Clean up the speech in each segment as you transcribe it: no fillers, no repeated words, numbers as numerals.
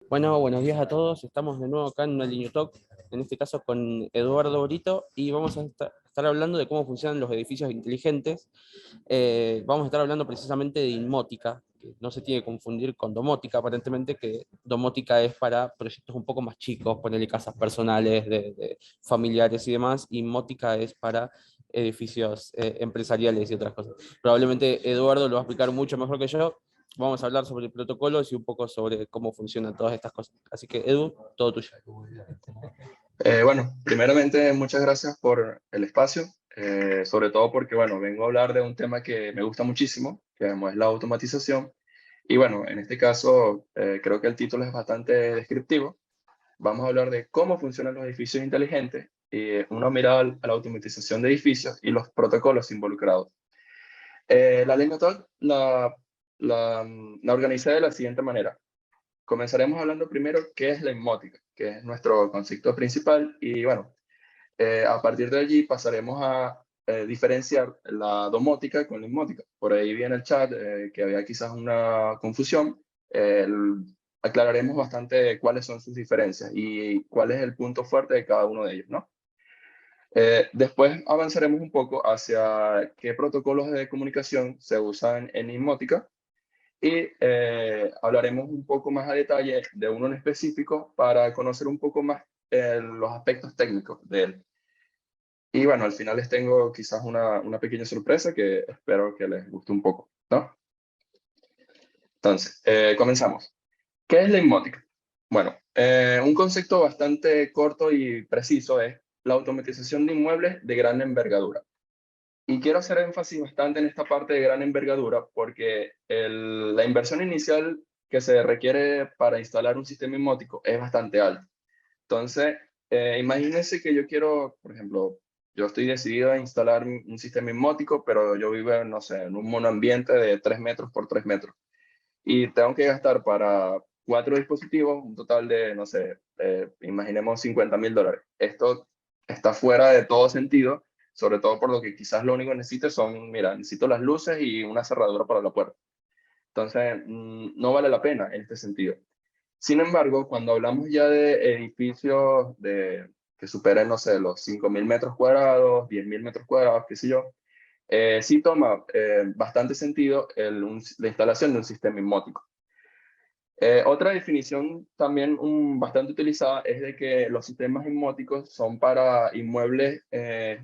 Bueno, buenos días a todos. Estamos de nuevo acá en una Linio Talk, en este caso con Eduardo Brito, y vamos a estar hablando de cómo funcionan los edificios inteligentes. Vamos a estar hablando precisamente de Inmótica, que no se tiene que confundir con domótica, aparentemente, que domótica es para proyectos un poco más chicos, ponerle casas personales, de familiares y demás. Inmótica es para edificios empresariales y otras cosas. Probablemente Eduardo lo va a explicar mucho mejor que yo. Vamos a hablar sobre protocolos y un poco sobre cómo funcionan todas estas cosas. Así que, Edu, todo tuyo. Bueno, primeramente muchas gracias por el espacio, sobre todo porque, bueno, vengo a hablar de un tema que me gusta muchísimo, que es la automatización. Y bueno, en este caso creo que el título es bastante descriptivo. Vamos a hablar de cómo funcionan los edificios inteligentes y una mirada a la automatización de edificios y los protocolos involucrados. La línea Talk la organicé de la siguiente manera. Comenzaremos hablando primero qué es la inmótica, que es nuestro concepto principal, y bueno, a partir de allí pasaremos a diferenciar la domótica con la inmótica. Por ahí viene el chat, que había quizás una confusión. Aclararemos bastante cuáles son sus diferencias y cuál es el punto fuerte de cada uno de ellos, ¿no? Después avanzaremos un poco hacia qué protocolos de comunicación se usan en inmótica y hablaremos un poco más a detalle de uno en específico para conocer un poco más los aspectos técnicos de él. Y bueno, al final les tengo quizás una pequeña sorpresa que espero que les guste un poco, ¿no? Entonces, comenzamos. ¿Qué es la inmótica? Bueno, un concepto bastante corto y preciso es la automatización de inmuebles de gran envergadura. Y quiero hacer énfasis bastante en esta parte de gran envergadura porque la inversión inicial que se requiere para instalar un sistema inmótico es bastante alta. Entonces, imagínense que yo quiero, por ejemplo, yo estoy decidido a instalar un sistema inmótico, pero yo vivo, no sé, en un monoambiente de 3 metros por 3 metros. Y tengo que gastar para 4 dispositivos un total de, no sé, imaginemos $50.000. Esto está fuera de todo sentido, sobre todo por lo que quizás lo único que necesite son, mira, necesito las luces y una cerradura para la puerta. Entonces, no vale la pena en este sentido. Sin embargo, cuando hablamos ya de edificios que superen, no sé, los 5.000 metros cuadrados, 10.000 metros cuadrados, qué sé yo, sí toma bastante sentido la instalación de un sistema inmótico. Otra definición también bastante utilizada es de que los sistemas inmóticos son para inmuebles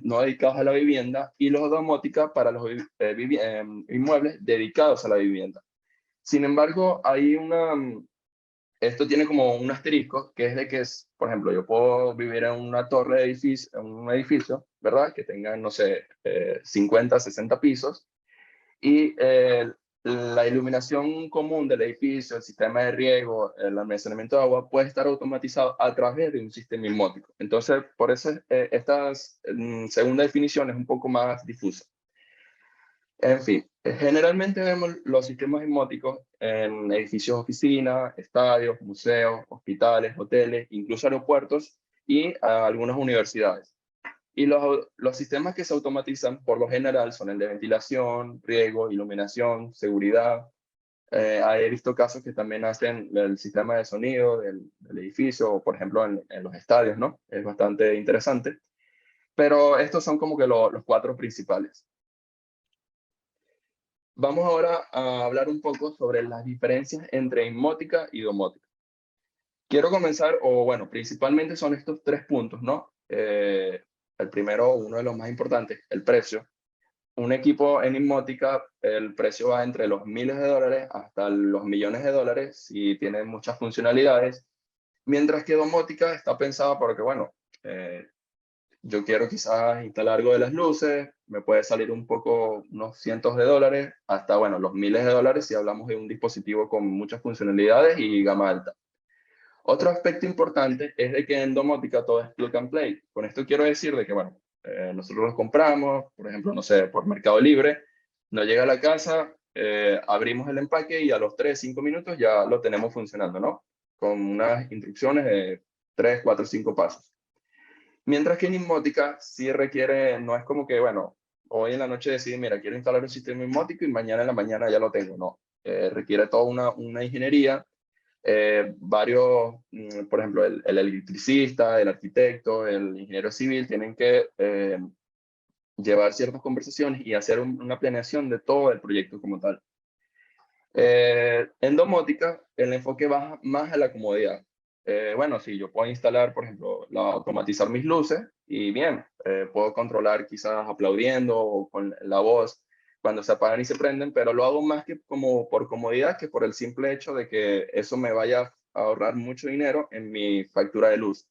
no dedicados a la vivienda y los domótica para los inmuebles dedicados a la vivienda. Sin embargo, esto tiene como un asterisco, que es de que, por ejemplo, yo puedo vivir en una torre de edificio, en un edificio, ¿verdad? Que tenga, no sé, 50, 60 pisos, y la iluminación común del edificio, el sistema de riego, el almacenamiento de agua, puede estar automatizado a través de un sistema inmótico. Entonces, por eso esta segunda definición es un poco más difusa. En fin, generalmente vemos los sistemas inmóticos en edificios de oficinas, estadios, museos, hospitales, hoteles, incluso aeropuertos y algunas universidades. Y los sistemas que se automatizan por lo general son el de ventilación, riego, iluminación, seguridad. He visto casos que también hacen el sistema de sonido del edificio, o por ejemplo en los estadios, ¿no? Es bastante interesante. Pero estos son como que los cuatro principales. Vamos ahora a hablar un poco sobre las diferencias entre inmótica y domótica. Quiero comenzar, o bueno, principalmente son estos tres puntos, ¿no? El primero, uno de los más importantes, el precio. Un equipo en inmótica, el precio va entre los miles de dólares hasta los millones de dólares si tiene muchas funcionalidades, mientras que domótica está pensada porque, bueno, yo quiero quizás instalar algo de las luces, me puede salir un poco unos cientos de dólares, hasta, bueno, los miles de dólares si hablamos de un dispositivo con muchas funcionalidades y gama alta. Otro aspecto importante es de que en domótica todo es plug and play. Con esto quiero decir de que, bueno, nosotros los compramos, por ejemplo, no sé, por Mercado Libre, nos llega a la casa, abrimos el empaque y a los 3 5 minutos ya lo tenemos funcionando, ¿no? Con unas instrucciones de 3 4 5 pasos. Mientras que en Inmótica sí requiere, no es como que, bueno, hoy en la noche decidí, mira, quiero instalar un sistema Inmótico y mañana en la mañana ya lo tengo, no. Requiere toda una ingeniería. varios, por ejemplo, el electricista, el arquitecto, el ingeniero civil, tienen que llevar ciertas conversaciones y hacer una planeación de todo el proyecto como tal. En domótica, el enfoque va más a la comodidad. Bueno, sí, yo puedo instalar, por ejemplo, automatizar mis luces y bien, puedo controlar quizás aplaudiendo o con la voz cuando se apagan y se prenden, pero lo hago más que como por comodidad que por el simple hecho de que eso me vaya a ahorrar mucho dinero en mi factura de luz.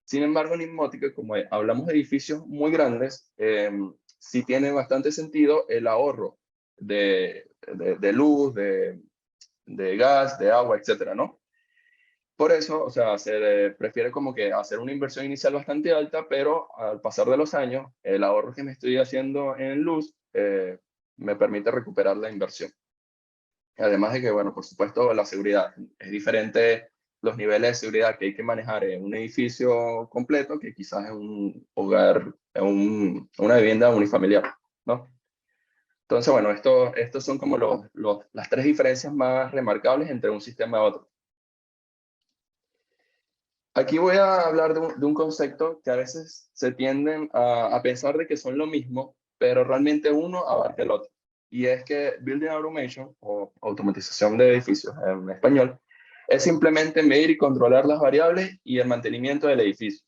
Sin embargo, en Inmótica, como hablamos de edificios muy grandes, sí tiene bastante sentido el ahorro de luz, de gas, de agua, etcétera, ¿no? Por eso, o sea, se prefiere como que hacer una inversión inicial bastante alta, pero al pasar de los años, el ahorro que me estoy haciendo en luz me permite recuperar la inversión. Además de que, bueno, por supuesto, la seguridad es diferente, los niveles de seguridad que hay que manejar en un edificio completo que quizás en un hogar, en una vivienda unifamiliar, ¿no? Entonces, bueno, estos son como las tres diferencias más remarcables entre un sistema y otro. Aquí voy a hablar de un concepto que a veces se tienden a pensar de que son lo mismo, pero realmente uno abarca el otro. Y es que Building Automation, o automatización de edificios en español, es simplemente medir y controlar las variables y el mantenimiento del edificio.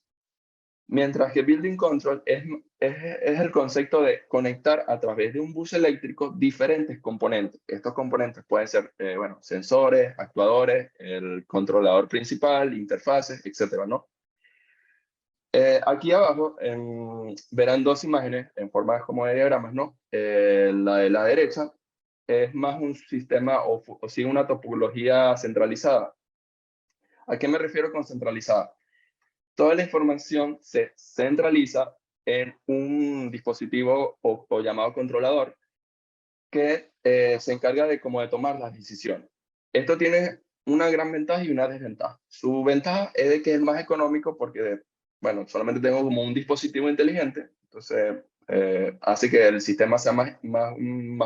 Mientras que Building Control es el concepto de conectar a través de un bus eléctrico diferentes componentes. Estos componentes pueden ser, bueno, sensores, actuadores, el controlador principal, interfaces, etcétera, ¿no? Aquí abajo verán dos imágenes en forma como de diagramas, ¿no? La de la derecha es más un sistema o sí una topología centralizada. ¿A qué me refiero con centralizada? Toda la información se centraliza en un dispositivo o llamado controlador que se encarga de como de tomar las decisiones. Esto tiene una gran ventaja y una desventaja. Su ventaja es de que es más económico porque, bueno, solamente tengo como un dispositivo inteligente, entonces hace que el sistema sea más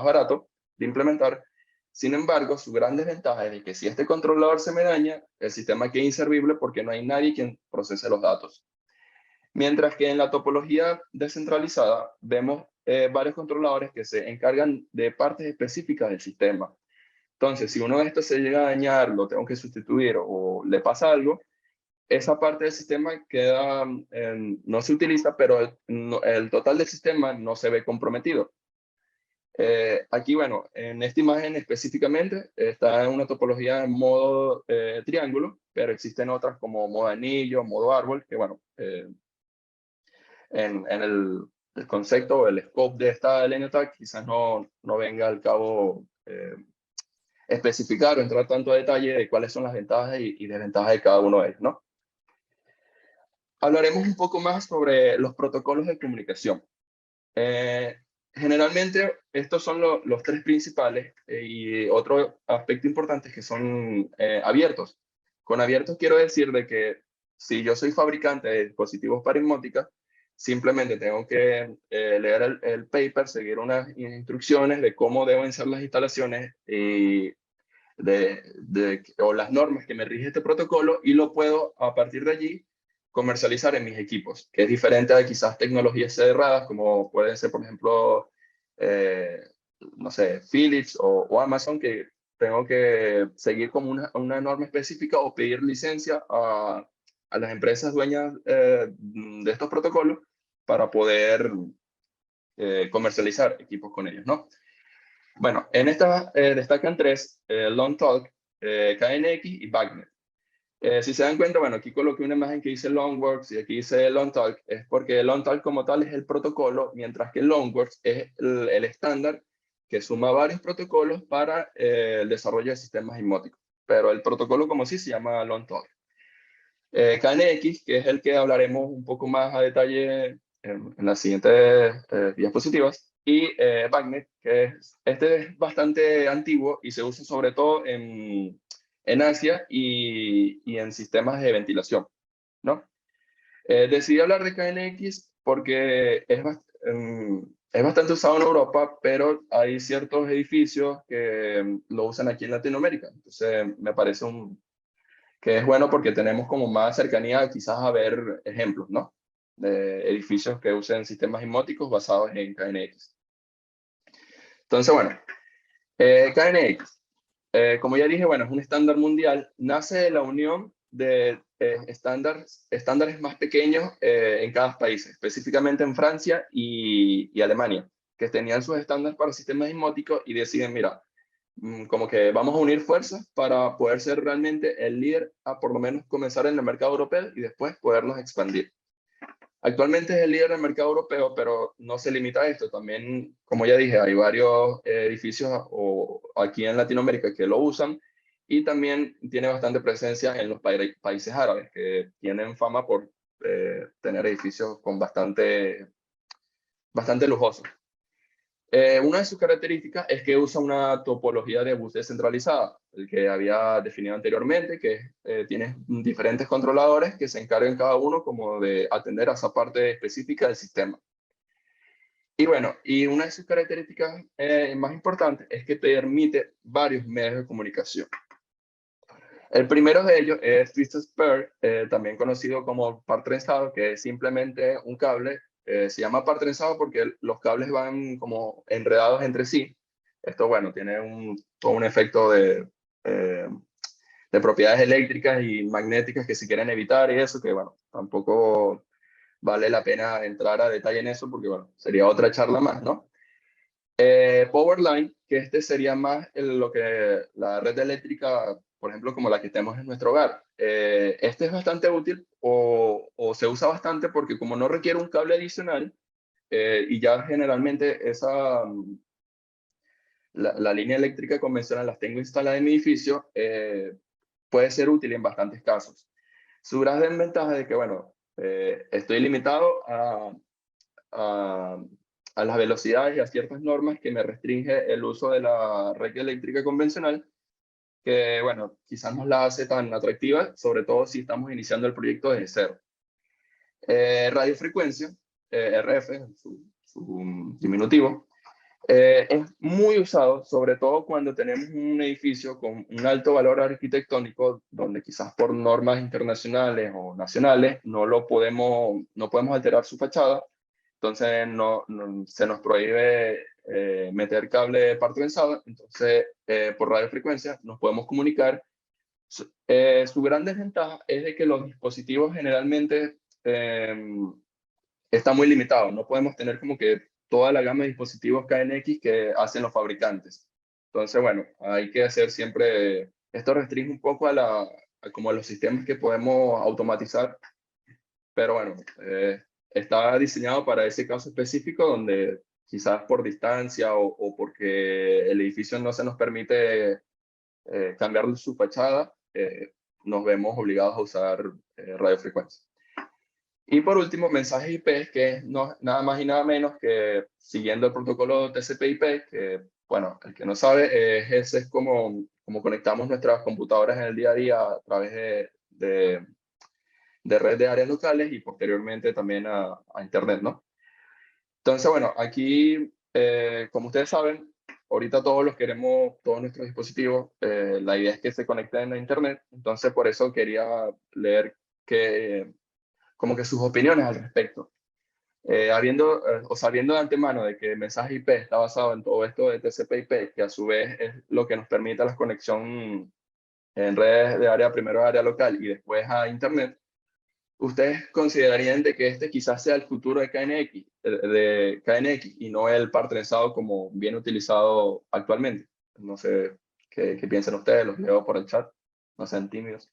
barato de implementar. Sin embargo, su gran desventaja es de que si este controlador se me daña, el sistema queda inservible porque no hay nadie quien procese los datos. Mientras que en la topología descentralizada vemos varios controladores que se encargan de partes específicas del sistema. Entonces, si uno de estos se llega a dañar, lo tengo que sustituir o le pasa algo, esa parte del sistema queda, no se utiliza, pero el total del sistema no se ve comprometido. Aquí, bueno, en esta imagen específicamente está en una topología en modo triángulo, pero existen otras como modo anillo, modo árbol, que bueno, en el concepto o el scope de esta línea TAC quizás no venga al cabo especificar o entrar tanto a detalle de cuáles son las ventajas y desventajas de cada uno de ellos, ¿no? Hablaremos un poco más sobre los protocolos de comunicación. Generalmente estos son los tres principales y otro aspecto importante es que son abiertos. Con abiertos quiero decir de que si yo soy fabricante de dispositivos para Inmótica, simplemente tengo que leer el paper, seguir unas instrucciones de cómo deben ser las instalaciones y o las normas que me rige este protocolo y lo puedo a partir de allí comercializar en mis equipos, que es diferente a quizás tecnologías cerradas como pueden ser, por ejemplo, eh, no sé, Philips o Amazon, que tengo que seguir como una norma específica o pedir licencia a las empresas dueñas de estos protocolos para poder comercializar equipos con ellos, ¿no? Bueno, en esta destacan tres, Long Talk, KNX y BACnet. Si se dan cuenta, bueno, aquí coloqué una imagen que dice Longworks y aquí dice Long Talk, es porque Long Talk como tal es el protocolo, mientras que Longworks es el estándar que suma varios protocolos para el desarrollo de sistemas inmóticos. Pero el protocolo como sí se llama Long Talk. KNX, que es el que hablaremos un poco más a detalle en las siguientes diapositivas, y BACnet, este es bastante antiguo y se usa sobre todo en Asia y en sistemas de ventilación, ¿no? Decidí hablar de KNX porque es bastante usado en Europa, pero hay ciertos edificios que lo usan aquí en Latinoamérica. Entonces me parece que es bueno porque tenemos como más cercanía quizás a ver ejemplos, ¿no? De edificios que usen sistemas inmóticos basados en KNX. Entonces, bueno, KNX, como ya dije, bueno, es un estándar mundial, nace de la unión de estándares más pequeños en cada país, específicamente en Francia y Alemania, que tenían sus estándares para sistemas inmóticos y deciden, mira, como que vamos a unir fuerzas para poder ser realmente el líder, a por lo menos comenzar en el mercado europeo y después podernos expandir. Actualmente es el líder del mercado europeo, pero no se limita a esto. También, como ya dije, hay varios edificios aquí en Latinoamérica que lo usan y también tiene bastante presencia en los países árabes, que tienen fama por tener edificios con bastante lujosos. Una de sus características es que usa una topología de bus descentralizada, el que había definido anteriormente, que tiene diferentes controladores que se encargan cada uno como de atender a esa parte específica del sistema. Y bueno, y una de sus características más importantes es que permite varios medios de comunicación. El primero de ellos es Twisted Pair, también conocido como par trenzado, que es simplemente un cable. Se llama par trenzado porque los cables van como enredados entre sí. Esto, bueno, tiene todo un efecto de propiedades eléctricas y magnéticas que se quieren evitar y eso, que bueno, tampoco vale la pena entrar a detalle en eso porque, bueno, sería otra charla más, ¿no? Powerline, que este sería más lo que la red eléctrica, por ejemplo, como la que tenemos en nuestro hogar. Este es bastante útil o se usa bastante porque como no requiere un cable adicional y ya generalmente la línea eléctrica convencional las tengo instalada en mi edificio, puede ser útil en bastantes casos. Su gran desventaja de que, bueno, estoy limitado a, a las velocidades y a ciertas normas que me restringe el uso de la red eléctrica convencional, que bueno, quizás no la hace tan atractiva, sobre todo si estamos iniciando el proyecto desde cero. Radiofrecuencia, RF, su diminutivo, es muy usado, sobre todo cuando tenemos un edificio con un alto valor arquitectónico, donde quizás por normas internacionales o nacionales no podemos alterar su fachada. Entonces se nos prohíbe meter cable par trenzado. Entonces, por radiofrecuencia nos podemos comunicar. Su gran desventaja es de que los dispositivos generalmente están muy limitados. No podemos tener como que toda la gama de dispositivos KNX que hacen los fabricantes. Entonces, bueno, hay que hacer siempre, esto restringe un poco como a los sistemas que podemos automatizar, pero bueno, está diseñado para ese caso específico donde quizás por distancia o porque el edificio no se nos permite cambiar su fachada, nos vemos obligados a usar radiofrecuencia. Y por último, mensajes IP, que es nada más y nada menos que siguiendo el protocolo TCP/IP, que, bueno, el que no sabe, ese es como conectamos nuestras computadoras en el día a día a través de red de áreas locales y posteriormente también a Internet, ¿no? Entonces, bueno, aquí, como ustedes saben, ahorita todos nuestros dispositivos, la idea es que se conecten a Internet, entonces por eso quería leer como que sus opiniones al respecto. O sabiendo de antemano de que el mensaje IP está basado en todo esto de TCP/IP, que a su vez es lo que nos permite la conexión en redes de área, primero a área local y después a Internet, ¿ustedes considerarían de que este quizás sea el futuro de KNX y no el par trenzado como bien utilizado actualmente? No sé qué piensan ustedes, los leo por el chat, no sean tímidos.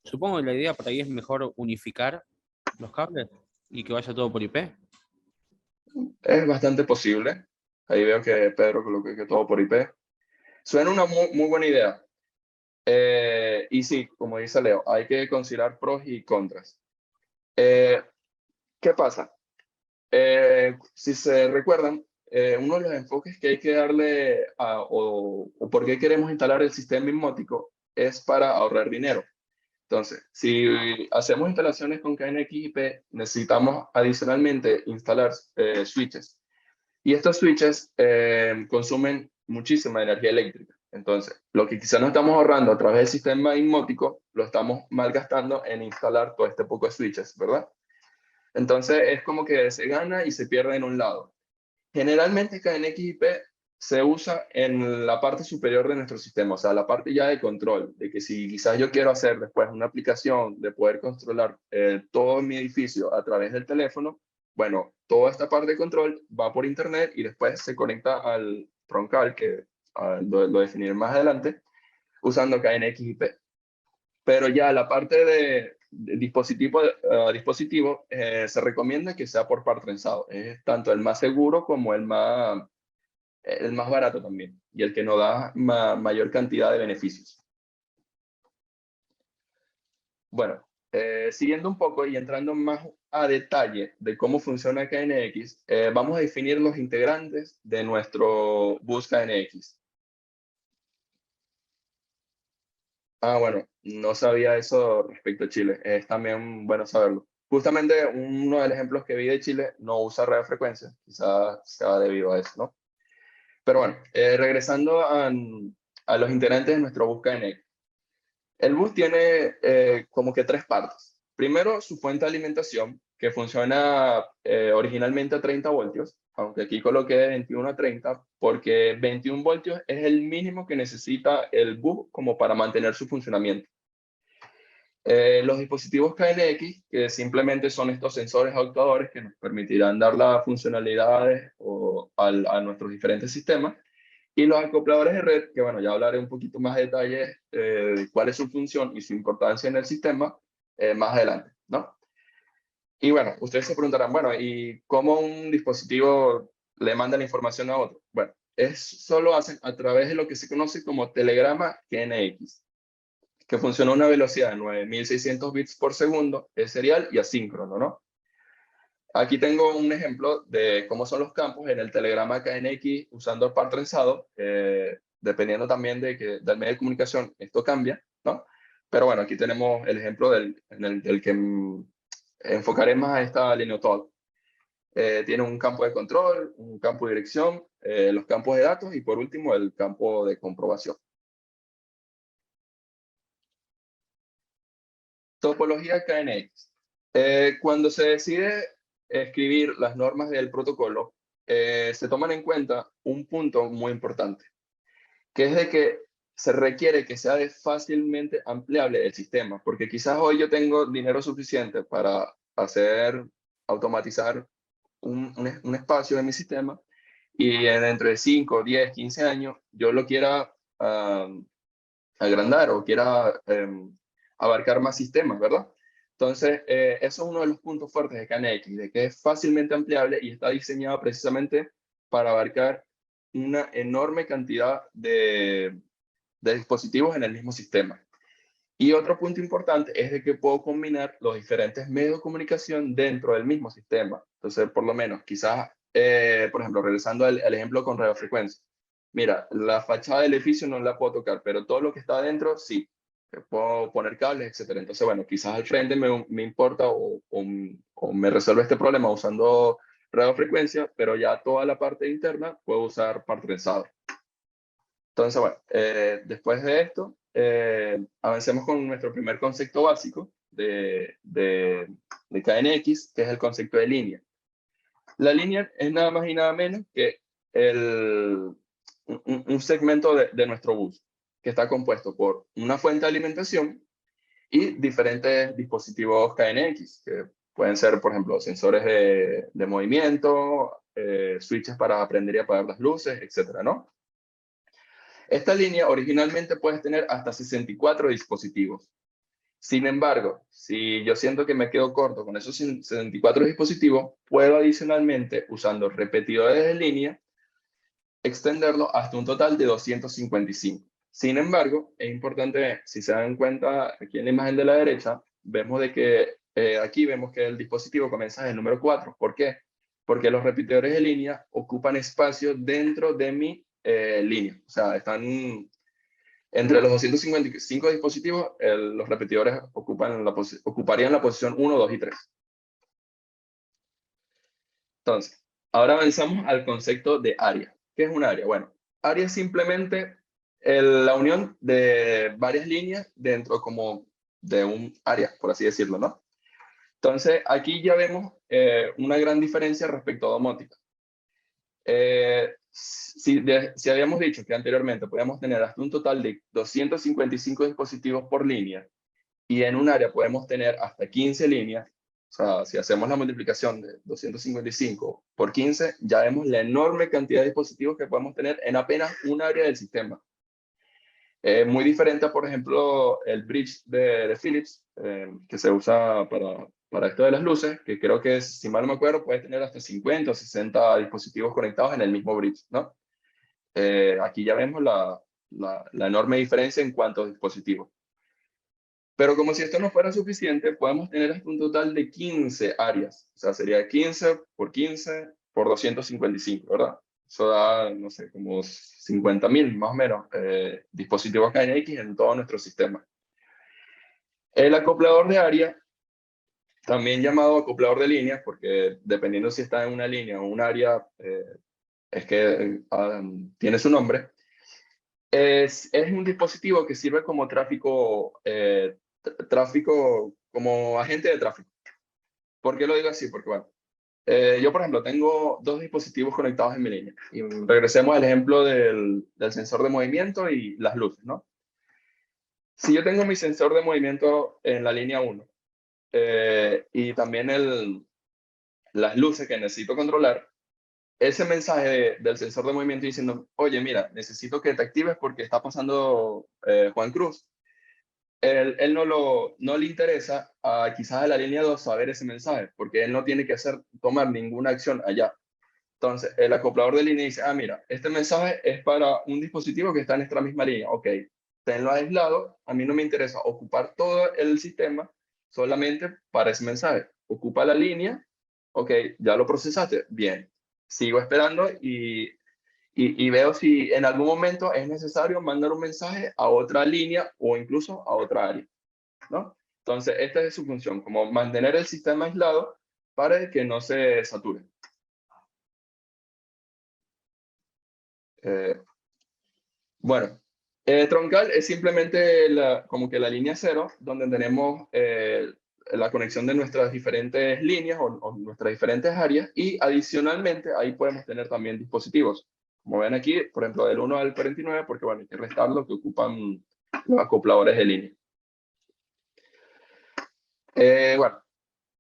Supongo que la idea por ahí es mejor unificar los cables y que vaya todo por IP. Es bastante posible. Ahí veo que Pedro coloca que todo por IP. Suena una muy buena idea. Y sí, como dice Leo, hay que considerar pros y contras. Eh, ¿Qué pasa? Si se recuerdan, uno de los enfoques que hay que darle o por qué queremos instalar el sistema inmótico es para ahorrar dinero. Entonces, si hacemos instalaciones con KNX IP, necesitamos adicionalmente instalar switches. Y estos switches consumen muchísima energía eléctrica. Entonces, lo que quizás no estamos ahorrando a través del sistema inmótico, lo estamos malgastando en instalar todo este poco de switches, ¿verdad? Entonces, es como que se gana y se pierde en un lado. Generalmente KNXIP se usa en la parte superior de nuestro sistema, o sea, la parte ya de control, de que si quizás yo quiero hacer después una aplicación de poder controlar todo mi edificio a través del teléfono, bueno, toda esta parte de control va por internet y después se conecta al troncal, que lo definiré más adelante, usando KNXIP. Pero ya la parte de dispositivo, dispositivo se recomienda que sea por par trenzado. Es tanto el más seguro como el más barato también, y el que nos da mayor cantidad de beneficios. Bueno, siguiendo un poco y entrando más a detalle de cómo funciona KNX, vamos a definir los integrantes de nuestro bus KNX. Ah, bueno, no sabía eso respecto a Chile. Es también bueno saberlo. Justamente uno de los ejemplos que vi de Chile no usa radiofrecuencia, quizás sea debido a eso, ¿no? Pero bueno, regresando a los integrantes de nuestro bus KNX. El bus tiene como que tres partes. Primero, su fuente de alimentación, que funciona originalmente a 30 voltios, aunque aquí coloqué de 21 a 30, porque 21 voltios es el mínimo que necesita el bus como para mantener su funcionamiento. Los dispositivos KNX, que simplemente son estos sensores actuadores que nos permitirán dar las funcionalidades a nuestros diferentes sistemas, y los acopladores de red, que bueno, ya hablaré un poquito más de detalle de cuál es su función y su importancia en el sistema más adelante, ¿no? Y bueno, ustedes se preguntarán, bueno, ¿y cómo un dispositivo le manda la información a otro? Bueno, eso lo hacen a través de lo que se conoce como telegrama KNX, que funciona a una velocidad de 9600 bits por segundo, es serial y asíncrono, ¿no? Aquí tengo un ejemplo de cómo son los campos en el telegrama KNX usando el par trenzado, dependiendo también del medio de comunicación, esto cambia, ¿no? Pero bueno, aquí tenemos el ejemplo del que enfocaré más a esta LineoTalk. Tiene un campo de control, un campo de dirección, los campos de datos y por último el campo de comprobación. Topología KNX. Cuando se decide escribir las normas del protocolo, se toman en cuenta un punto muy importante, que es de que se requiere que sea de fácilmente ampliable el sistema, porque quizás hoy yo tengo dinero suficiente para automatizar un espacio en mi sistema, y dentro de 5, 10, 15 años yo lo quiera agrandar o quiera abarcar más sistemas, ¿verdad? Entonces, eso es uno de los puntos fuertes de KNX, de que es fácilmente ampliable y está diseñado precisamente para abarcar una enorme cantidad de dispositivos en el mismo sistema. Y otro punto importante es de que puedo combinar los diferentes medios de comunicación dentro del mismo sistema. Entonces, por lo menos, quizás, por ejemplo, regresando al ejemplo con radiofrecuencia. Mira, la fachada del edificio no la puedo tocar, pero todo lo que está adentro, sí. Puedo poner cables, etcétera. Entonces, bueno, quizás al frente me importa o me resuelve este problema usando radiofrecuencia, pero ya toda la parte interna puedo usar par trenzado. Entonces, bueno, después de esto, avancemos con nuestro primer concepto básico de KNX, que es el concepto de línea. La línea es nada más y nada menos que un segmento de nuestro bus, que está compuesto por una fuente de alimentación y diferentes dispositivos KNX, que pueden ser, por ejemplo, sensores de movimiento, switches para prender y apagar las luces, etcétera, ¿no? Esta línea originalmente puedes tener hasta 64 dispositivos. Sin embargo, si yo siento que me quedo corto con esos 64 dispositivos, puedo adicionalmente, usando repetidores de línea, extenderlo hasta un total de 255. Sin embargo, es importante, si se dan cuenta, aquí en la imagen de la derecha, vemos de que aquí vemos que el dispositivo comienza en el número 4. ¿Por qué? Porque los repetidores de línea ocupan espacio dentro de mi línea. O sea, están entre los 255 dispositivos, los repetidores ocuparían la posición 1, 2 y 3. Entonces, Ahora avanzamos al concepto de área. ¿Qué es un área? Bueno, área es simplemente la unión de varias líneas dentro como de un área, por así decirlo, ¿no? Entonces, aquí ya vemos una gran diferencia respecto a domótica. Si habíamos dicho que anteriormente podíamos tener hasta un total de 255 dispositivos por línea y en un área podemos tener hasta 15 líneas, o sea, si hacemos la multiplicación de 255 por 15, ya vemos la enorme cantidad de dispositivos que podemos tener en apenas un área del sistema. Muy diferente a, por ejemplo, el bridge de Philips, que se usa para esto de las luces, que creo que, si mal no me acuerdo, puede tener hasta 50 o 60 dispositivos conectados en el mismo bridge, ¿no? Aquí ya vemos la enorme diferencia en cuanto a dispositivos. Pero como si esto no fuera suficiente, podemos tener hasta un total de 15 áreas. O sea, sería 15 por 255, ¿verdad? Eso da, no sé, como 50.000 más o menos dispositivos KNX en todo nuestro sistema. El acoplador de área, también llamado acoplador de línea, porque dependiendo si está en una línea o un área, es que tiene su nombre. Es un dispositivo que sirve como tráfico, como agente de tráfico. ¿Por qué lo digo así? Porque, bueno, yo, por ejemplo, tengo dos dispositivos conectados en mi línea. Y regresemos al ejemplo del sensor de movimiento y las luces, ¿no? Si yo tengo mi sensor de movimiento en la línea 1 y también las luces que necesito controlar, ese mensaje del sensor de movimiento diciendo, oye, mira, necesito que te actives porque está pasando Juan Cruz. Él no le interesa quizás a la línea 2 saber ese mensaje, porque él no tiene que tomar ninguna acción allá. Entonces, el acoplador de línea dice, mira, este mensaje es para un dispositivo que está en esta misma línea. Ok, tenlo aislado, a mí no me interesa ocupar todo el sistema solamente para ese mensaje. Ocupa la línea, ok, ya lo procesaste, bien. Sigo esperando y veo si en algún momento es necesario mandar un mensaje a otra línea o incluso a otra área, ¿no? Entonces, esta es su función, como mantener el sistema aislado para que no se sature. Eh, bueno, troncal es simplemente como que la línea cero, donde tenemos la conexión de nuestras diferentes líneas o nuestras diferentes áreas, y adicionalmente ahí podemos tener también dispositivos. Como ven aquí, por ejemplo, del 1 al 49, porque bueno, hay que restar lo que ocupan los acopladores de línea. Bueno,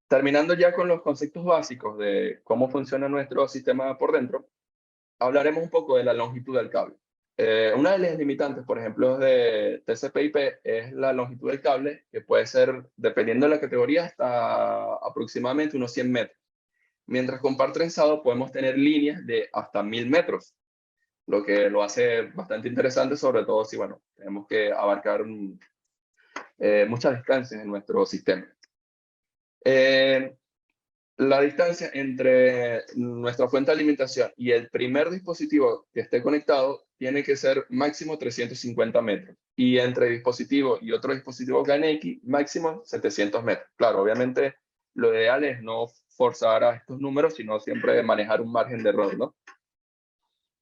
terminando ya con los conceptos básicos de cómo funciona nuestro sistema por dentro, hablaremos un poco de la longitud del cable. Una de las limitantes, por ejemplo, de TCP/IP es la longitud del cable, que puede ser, dependiendo de la categoría, hasta aproximadamente unos 100 metros. Mientras con par trenzado podemos tener líneas de hasta 1000 metros, lo que lo hace bastante interesante, sobre todo si, bueno, tenemos que abarcar muchas distancias en nuestro sistema. La distancia entre nuestra fuente de alimentación y el primer dispositivo que esté conectado tiene que ser máximo 350 metros. Y entre dispositivo y otro dispositivo KNX, máximo 700 metros. Claro, obviamente lo ideal es no forzar a estos números, sino siempre manejar un margen de error, ¿no?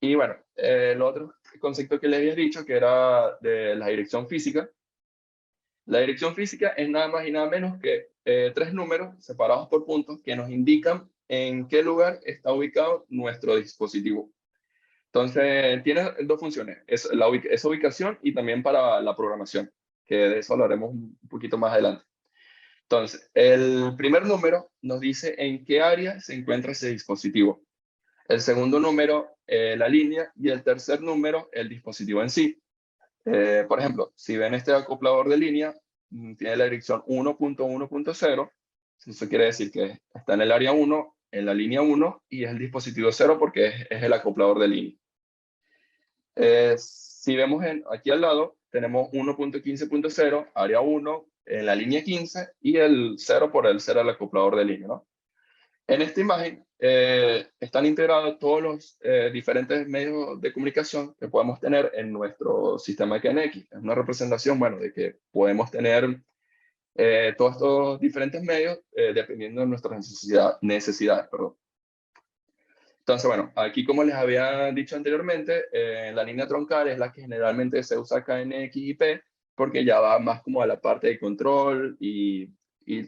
Y bueno, el otro concepto que le había dicho, que era de la dirección física. La dirección física es nada más y nada menos que tres números separados por puntos que nos indican en qué lugar está ubicado nuestro dispositivo. Entonces, tiene dos funciones, esa ubicación y también para la programación, que de eso hablaremos un poquito más adelante. Entonces, el primer número nos dice en qué área se encuentra ese dispositivo. El segundo número, la línea, y el tercer número, el dispositivo en sí. Por ejemplo, si ven este acoplador de línea, tiene la dirección 1.1.0, eso quiere decir que está en el área 1, en la línea 1, y es el dispositivo 0 porque es el acoplador de línea. Si vemos aquí al lado, tenemos 1.15.0, área 1, en la línea 15, y el 0 por el 0 el acoplador de línea, ¿no? En esta imagen están integrados todos los diferentes medios de comunicación que podemos tener en nuestro sistema KNX. Es una representación, bueno, de que podemos tener todos estos diferentes medios dependiendo de nuestras necesidades, perdón. Entonces, bueno, aquí como les había dicho anteriormente, la línea troncal es la que generalmente se usa acá en XIP, porque ya va más como a la parte de control y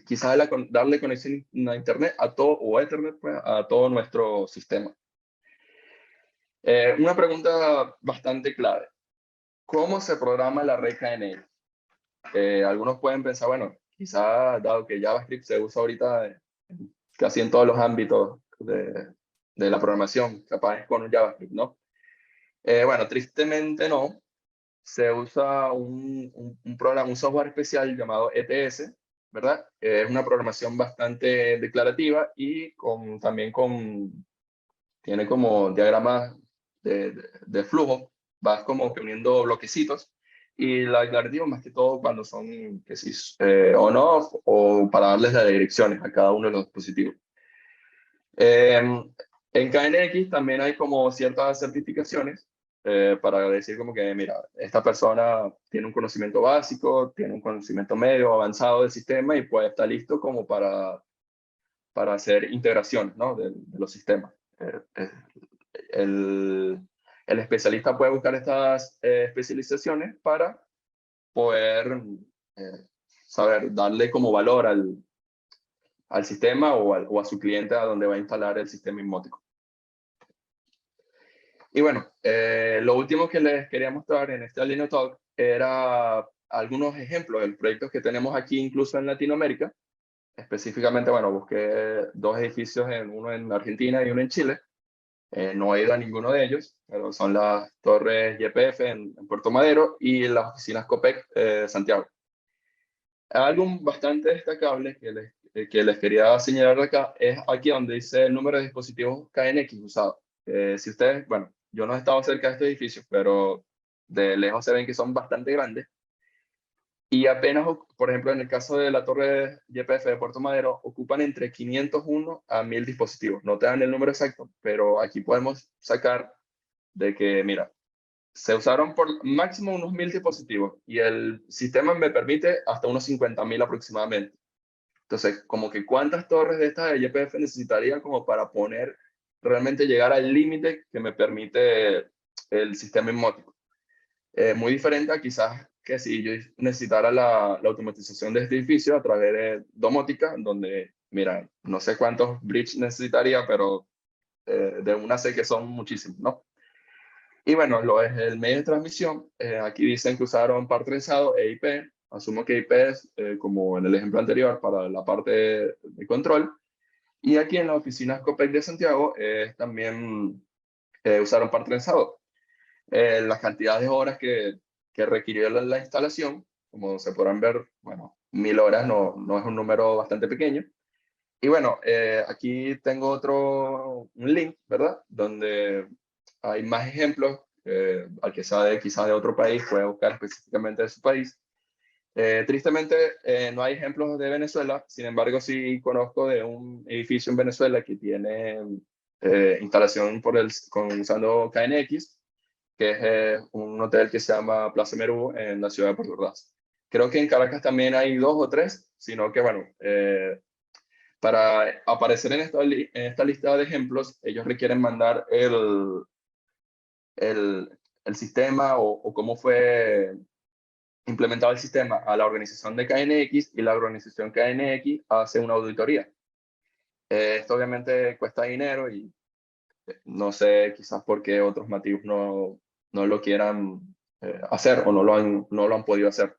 quizás darle conexión a Internet a todo, o a Ethernet, pues, a todo nuestro sistema. Una pregunta bastante clave. ¿Cómo se programa la red KNX? Algunos pueden pensar, bueno, quizás dado que JavaScript se usa ahorita casi en todos los ámbitos de la programación, capaz con un JavaScript, ¿no? Bueno, tristemente no. Se usa un programa, un software especial llamado ETS, ¿verdad? Es una programación bastante declarativa y tiene como diagramas de flujo, vas como que uniendo bloquecitos. Y la declarativa más que todo cuando son, que si, on-off o para darles las direcciones a cada uno de los dispositivos. En KNX también hay como ciertas certificaciones para decir como que, mira, esta persona tiene un conocimiento básico, tiene un conocimiento medio, avanzado del sistema y puede estar listo como para hacer integración, ¿no? de los sistemas. El, el especialista puede buscar estas especializaciones para poder saber darle como valor al sistema o a su cliente a donde va a instalar el sistema Inmótico. Y bueno, lo último que les quería mostrar en este Alino Talk era algunos ejemplos de proyectos que tenemos aquí incluso en Latinoamérica. Específicamente, bueno, busqué dos edificios, uno en Argentina y uno en Chile. No he ido a ninguno de ellos, pero son las torres YPF en Puerto Madero y las oficinas COPEC de Santiago. Algo bastante destacable que les quería señalar acá es aquí donde dice el número de dispositivos KNX usados. Si ustedes, bueno, yo no he estado cerca de estos edificios, pero de lejos se ven que son bastante grandes. Y apenas, por ejemplo, en el caso de la torre YPF de Puerto Madero, ocupan entre 501 a 1000 dispositivos. No te dan el número exacto, pero aquí podemos sacar de que, mira, se usaron por máximo unos 1000 dispositivos y el sistema me permite hasta unos 50.000 aproximadamente. Entonces, como que cuántas torres de estas de YPF necesitaría como para poner, realmente llegar al límite que me permite el sistema Inmótico. Muy diferente a quizás que si yo necesitara la automatización de este edificio a través de domótica, donde, mira, no sé cuántos bridges necesitaría, pero de una sé que son muchísimos, ¿no? Y bueno, lo es el medio de transmisión. Aquí dicen que usaron par trenzado e IP. Asumo que IP es, como en el ejemplo anterior, para la parte de control. Y aquí en la oficina COPEC de Santiago también usaron par trenzado. Las cantidades de horas que requirió la instalación, como se podrán ver, bueno, 1000 horas no es un número bastante pequeño. Y bueno, aquí tengo un link, ¿verdad? Donde hay más ejemplos. Al que sabe quizás de otro país puede buscar específicamente de su país. Tristemente no hay ejemplos de Venezuela, sin embargo sí conozco de un edificio en Venezuela que tiene instalación usando KNX, que es un hotel que se llama Plaza Merú en la ciudad de Puerto Ordaz. Creo que en Caracas también hay 2 o 3, sino que bueno, para aparecer en esta lista de ejemplos, ellos requieren mandar el sistema o cómo fue implementado el sistema a la organización de KNX y la organización KNX hace una auditoría. Esto obviamente cuesta dinero y no sé quizás por qué otros motivos no lo quieran hacer o no lo han podido hacer.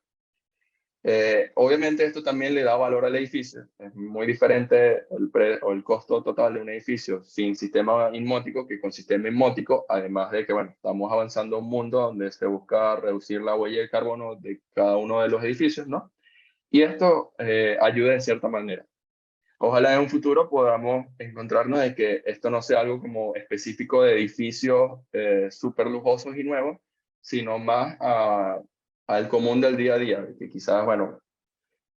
Obviamente esto también le da valor al edificio. Es muy diferente el costo total de un edificio sin sistema inmótico que con sistema inmótico, además de que, bueno, estamos avanzando a un mundo donde se busca reducir la huella de carbono de cada uno de los edificios, ¿no? Y esto ayuda de cierta manera. Ojalá en un futuro podamos encontrarnos de que esto no sea algo como específico de edificios súper lujosos y nuevos, sino más al común del día a día, que quizás, bueno,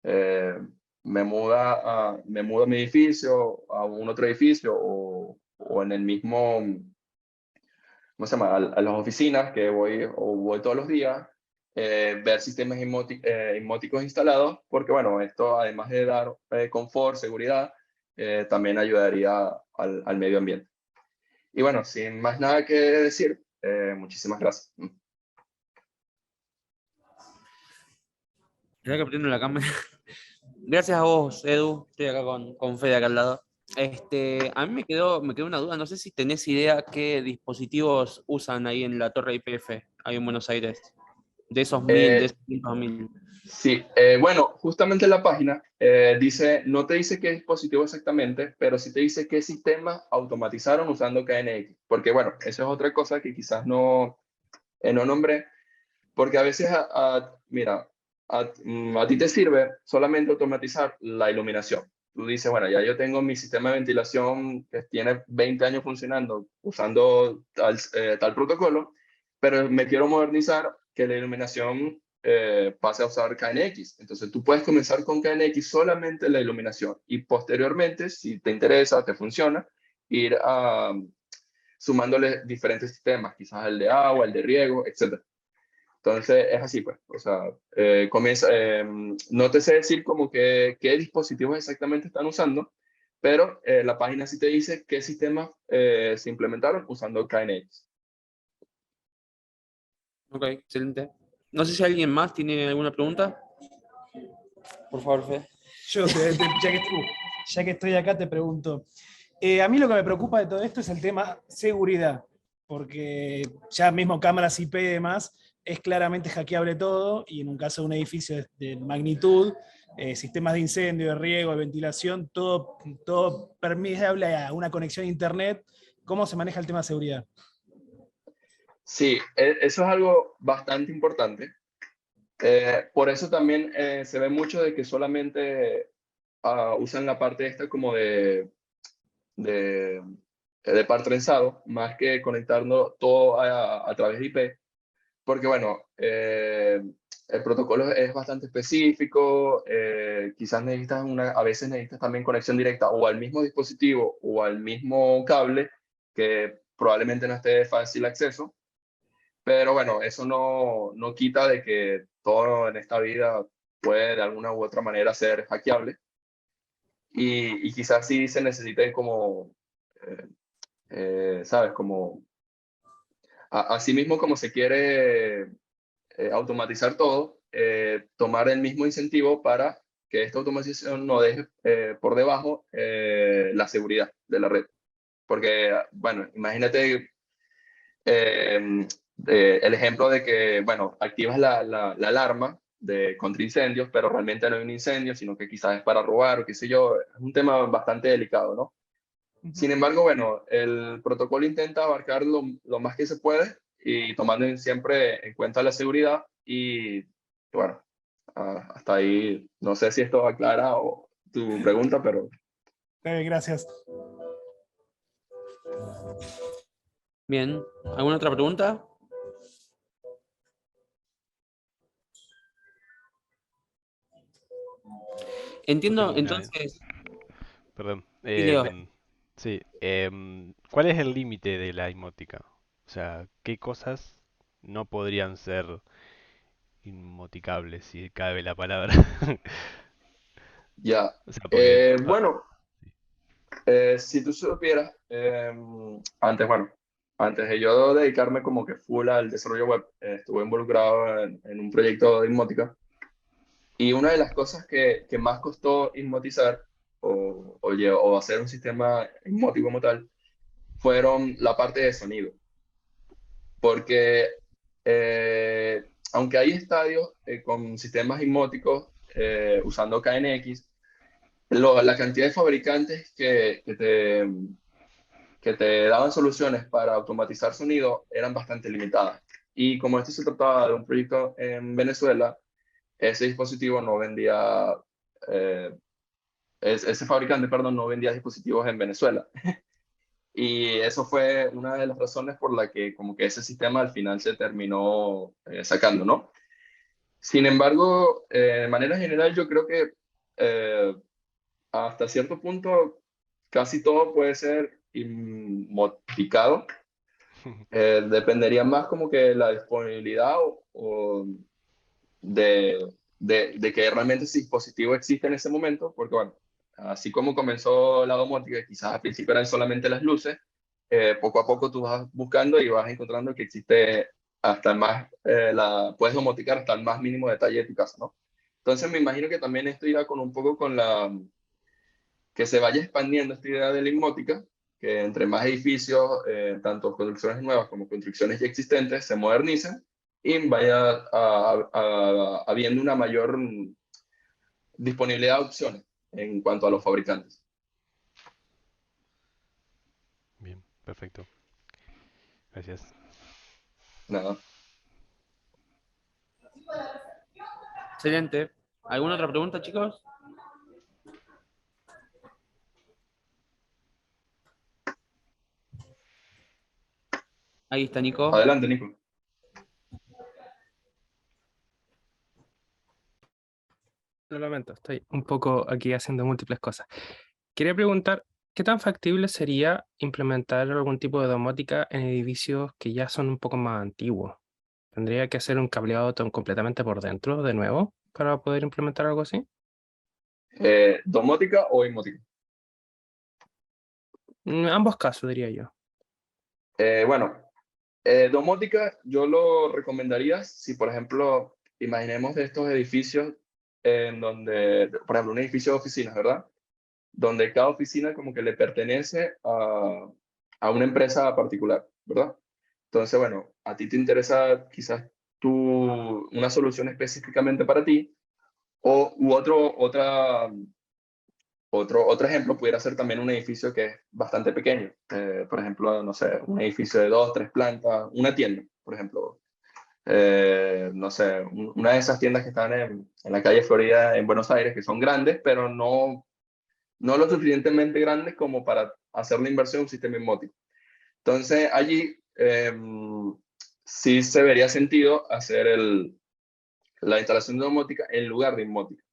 eh, me mudo a mi edificio, a un otro edificio o en el mismo, ¿cómo se llama? A las oficinas que voy todos los días, ver sistemas inmóticos instalados, porque bueno, esto además de dar confort, seguridad, también ayudaría al medio ambiente. Y bueno, sin más nada que decir, muchísimas gracias. Ya que prendo la cámara. Gracias a vos, Edu. Estoy acá con Fede acá al lado. A mí me quedó una duda. No sé si tenés idea qué dispositivos usan ahí en la torre IPF, ahí en Buenos Aires. De esos 1000, de Eh, esos 500.000. sí, bueno, justamente en la página dice, no te dice qué dispositivo exactamente, pero sí te dice qué sistema automatizaron usando KNX. Porque bueno, eso es otra cosa que quizás no nombré. Porque a veces, mira, a ti te sirve solamente automatizar la iluminación. Tú dices, bueno, ya yo tengo mi sistema de ventilación que tiene 20 años funcionando usando tal protocolo, pero me quiero modernizar que la iluminación pase a usar KNX. Entonces tú puedes comenzar con KNX solamente la iluminación y posteriormente, si te interesa, te funciona, ir sumándole diferentes sistemas, quizás el de agua, el de riego, etc. Entonces es así, pues. O sea, no te sé decir como que qué dispositivos exactamente están usando, pero la página sí te dice qué sistemas se implementaron usando KNX. Ok, excelente. No sé si alguien más tiene alguna pregunta. Por favor, Fede. Yo, ya que estoy acá, te pregunto. A mí lo que me preocupa de todo esto es el tema seguridad, porque ya mismo cámaras IP y demás, es claramente hackeable todo, y en un caso de un edificio de magnitud, sistemas de incendio, de riego, de ventilación, todo permeable a una conexión a internet. ¿Cómo se maneja el tema de seguridad? Sí, eso es algo bastante importante. Por eso también se ve mucho de que solamente usan la parte esta como de, de par trenzado, más que conectando todo a través de IP. Porque bueno, el protocolo es bastante específico, quizás necesitas a veces necesitas también conexión directa o al mismo dispositivo o al mismo cable, que probablemente no esté de fácil acceso, pero bueno, eso no quita de que todo en esta vida puede de alguna u otra manera ser hackeable y quizás sí se necesiten como, eh, ¿sabes? Como, así mismo como se quiere automatizar todo, tomar el mismo incentivo para que esta automatización no deje por debajo la seguridad de la red. Porque, bueno, imagínate el ejemplo de que, bueno, activas la alarma contra incendios, pero realmente no hay un incendio, sino que quizás es para robar o qué sé yo. Es un tema bastante delicado, ¿no? Sin embargo, bueno, el protocolo intenta abarcar lo más que se puede y tomando siempre en cuenta la seguridad y bueno, hasta ahí no sé si esto aclara tu pregunta, pero Gracias. Bien. ¿Alguna otra pregunta? Yo Entiendo, tengo una, entonces. perdón. Sí, Leo. Sí, ¿cuál es el límite de la inmótica? O sea, ¿qué cosas no podrían ser inmoticables, si cabe la palabra? ya. O sea, porque... Bueno, si tú supieras, bueno, antes de yo dedicarme como que full al desarrollo web, estuve involucrado en un proyecto de Inmótica. Y una de las cosas que más costó inmotizar o hacer un sistema inmótico como tal fueron la parte de sonido. Porque aunque hay estadios con sistemas inmóticos usando KNX, la cantidad de fabricantes que te daban soluciones para automatizar sonido eran bastante limitadas. Y como esto se trataba de un proyecto en Venezuela, ese dispositivo no vendía, eh, ese fabricante, perdón, no vendía dispositivos en Venezuela. Y eso fue una de las razones por la que como que ese sistema al final se terminó sacando, ¿no? Sin embargo, de manera general yo creo que eh, hasta cierto punto casi todo puede ser modificado. Dependería más como que la disponibilidad o de que realmente ese dispositivo existe en ese momento, porque bueno, así como comenzó la domótica, quizás al principio eran solamente las luces, poco a poco tú vas buscando y vas encontrando que existe hasta el más, puedes domoticar hasta el más mínimo detalle de tu casa, ¿no? Entonces me imagino que también esto irá con un poco con que se vaya expandiendo esta idea de la inmótica, que entre más edificios, tanto construcciones nuevas como construcciones ya existentes, se modernicen y vaya habiendo una mayor disponibilidad de opciones en cuanto a los fabricantes. Bien, perfecto. Gracias. Nada. Excelente. ¿Alguna otra pregunta, chicos? Ahí está Nico. Adelante, Nico. Lo lamento, estoy un poco aquí haciendo múltiples cosas. Quería preguntar, ¿qué tan factible sería implementar algún tipo de domótica en edificios que ya son un poco más antiguos? ¿Tendría que hacer un cableado completamente por dentro de nuevo para poder implementar algo así? ¿Domótica o inmótica? En ambos casos, diría yo. Bueno, domótica yo lo recomendaría si, por ejemplo, imaginemos de estos edificios en donde, por ejemplo, un edificio de oficinas, ¿verdad? Donde cada oficina como que le pertenece a una empresa particular, ¿verdad? Entonces, bueno, a ti te interesa quizás una solución específicamente para ti, u otro ejemplo pudiera ser también un edificio que es bastante pequeño. Por ejemplo, no sé, un edificio de 2, 3 plantas, una tienda, por ejemplo. No sé, una de esas tiendas que están en la calle Florida en Buenos Aires, que son grandes, pero no lo suficientemente grandes como para hacer la inversión en un sistema inmótico. Entonces, allí sí se vería sentido hacer la instalación de domótica en lugar de inmótica.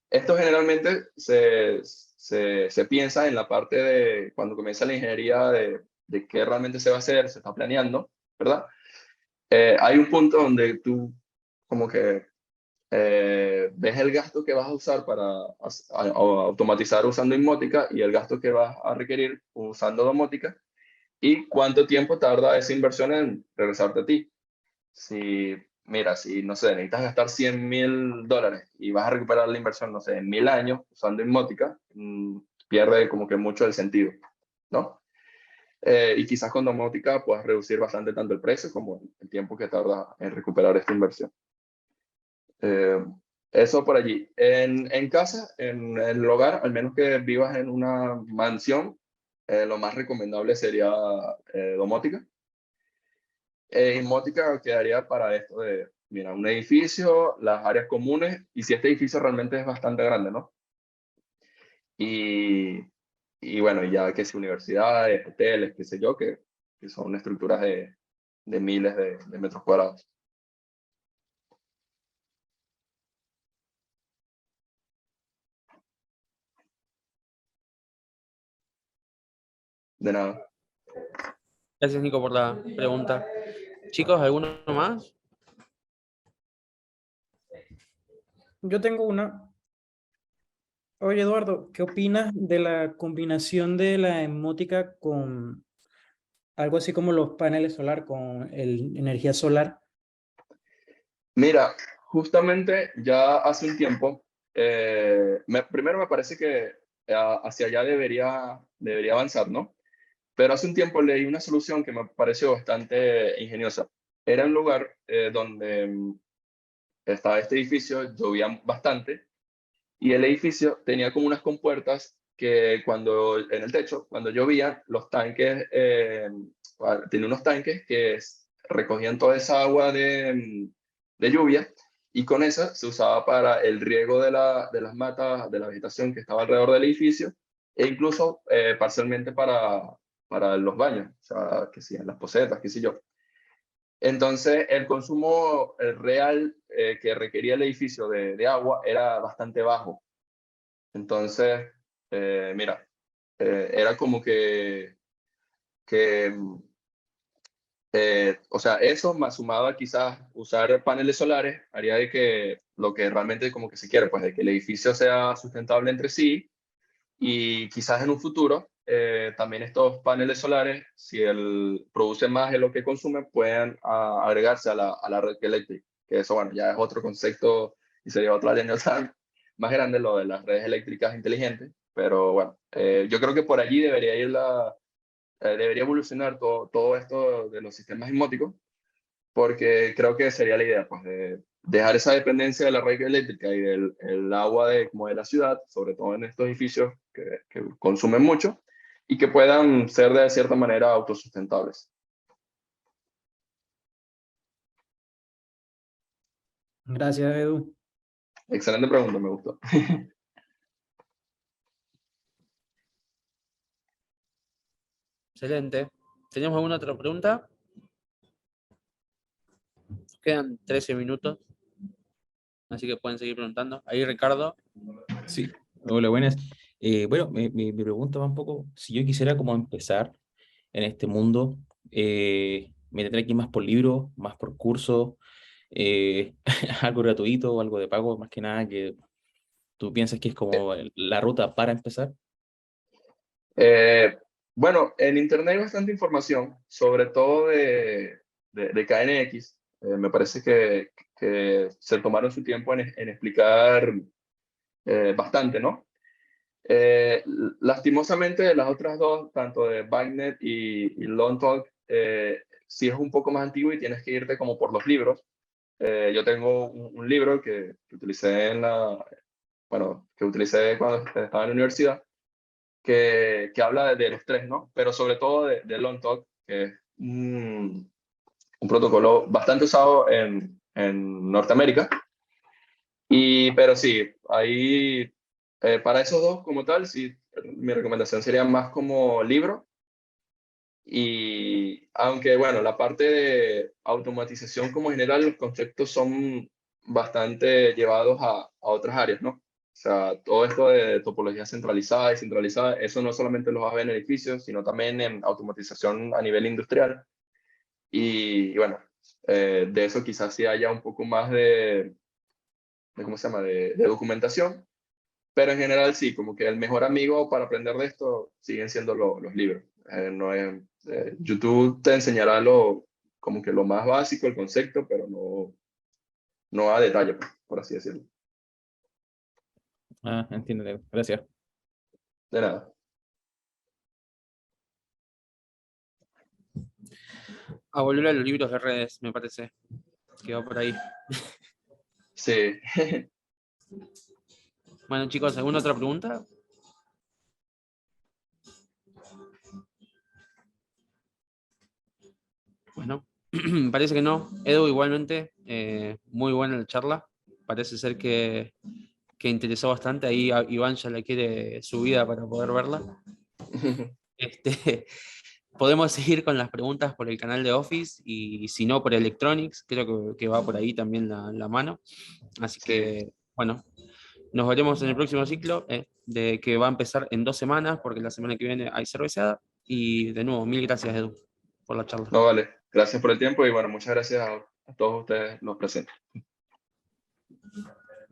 Esto generalmente se piensa en la parte de cuando comienza la ingeniería de qué realmente se va a hacer, se está planeando, ¿verdad? Hay un punto donde tú como que ves el gasto que vas a usar para automatizar usando inmótica y el gasto que vas a requerir usando domótica y cuánto tiempo tarda esa inversión en regresarte a ti. Mira, si, no sé, necesitas gastar $100,000 y vas a recuperar la inversión, no sé, en 1000 años usando inmótica, pierde como que mucho el sentido, ¿no? Y quizás con domótica puedas reducir bastante tanto el precio como el tiempo que tarda en recuperar esta inversión. Eso por allí. En casa, en el hogar, al menos que vivas en una mansión, lo más recomendable sería domótica. Inmótica quedaría para esto de, mira, un edificio, las áreas comunes, y si este edificio realmente es bastante grande, ¿no? Y, y bueno, ya que si universidades, hoteles, qué sé yo, que son estructuras de miles de metros cuadrados. De nada. Gracias, Nico, por la pregunta. Chicos, ¿alguno más? Yo tengo una. Oye, Eduardo, ¿qué opinas de la combinación de la emótica con algo así como los paneles solar, con energía solar? Mira, justamente ya hace un tiempo, primero me parece que hacia allá debería avanzar, ¿no? Pero hace un tiempo leí una solución que me pareció bastante ingeniosa. Era un lugar donde estaba este edificio, llovía bastante, y el edificio tenía como unas compuertas que en el techo, cuando llovía, los tanques, tenía unos tanques que recogían toda esa agua de lluvia, y con esa se usaba para el riego de las matas, de la vegetación que estaba alrededor del edificio, e incluso parcialmente para los baños, o sea, que sí, en las posetas, qué sé yo. Entonces, el consumo real que requería el edificio de agua era bastante bajo. Entonces, mira, era como que o sea, eso más sumado a quizás usar paneles solares, haría de que lo que realmente como que se quiere, pues de que el edificio sea sustentable entre sí y quizás en un futuro también estos paneles solares, si produce más de lo que consume, pueden agregarse a la red eléctrica. Que eso, bueno, ya es otro concepto y sería otra anécdota más grande, lo de las redes eléctricas inteligentes. Pero bueno, yo creo que por allí debería evolucionar todo esto de los sistemas inmóticos, porque creo que sería la idea, pues, de dejar esa dependencia de la red eléctrica y del el agua como de la ciudad, sobre todo en estos edificios que consumen mucho, y que puedan ser de cierta manera autosustentables. Gracias, Edu. Excelente pregunta, me gustó. Excelente. ¿Tenemos alguna otra pregunta? Quedan 13 minutos, así que pueden seguir preguntando. Ahí, Ricardo. Sí, hola, buenas. Bueno, mi pregunta va un poco, si yo quisiera como empezar en este mundo, me tendré que ir más por libro, más por curso, algo gratuito o algo de pago, más que nada, que tú piensas que es como la ruta para empezar. Bueno, en Internet hay bastante información, sobre todo de KNX. Me parece que se tomaron su tiempo en explicar bastante, ¿no? Lastimosamente, de las otras dos, tanto de ByteNet y Long Talk, sí es un poco más antiguo y tienes que irte como por los libros. Yo tengo un libro que utilicé que utilicé cuando estaba en la universidad, que habla de los tres, ¿no? Pero sobre todo de Long Talk, que es un protocolo bastante usado en Norteamérica. Pero sí, ahí, para esos dos como tal, sí, mi recomendación sería más como libro. Y aunque, bueno, la parte de automatización como general, los conceptos son bastante llevados a otras áreas, ¿no? O sea, todo esto de topología centralizada y centralizada, eso no solamente lo vas a ver en edificios, sino también en automatización a nivel industrial. Y bueno, de eso quizás sí haya un poco más ¿cómo se llama?, de documentación. Pero en general sí, como que el mejor amigo para aprender de esto siguen siendo los libros. No YouTube te enseñará como que lo más básico, el concepto, pero no a detalle, pues, por así decirlo. Ah, entiendo, Leo. Gracias. De nada. A volver a los libros de redes, me parece. Que va por ahí. Sí. Bueno, chicos, ¿alguna otra pregunta? Bueno, parece que no. Edu, igualmente, muy buena la charla. Parece ser que interesó bastante. Ahí Iván ya la quiere subida para poder verla. Podemos seguir con las preguntas por el canal de Office y si no por Electronics, creo que va por ahí también la mano. Así Sí. que, bueno, nos veremos en el próximo ciclo, de que va a empezar en 2 semanas, porque la semana que viene hay cerveceada. Y de nuevo, mil gracias, Edu, por la charla. No, vale. Gracias por el tiempo y bueno, muchas gracias a todos ustedes los presentes.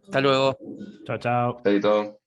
Hasta luego. Chao, chao. Editado.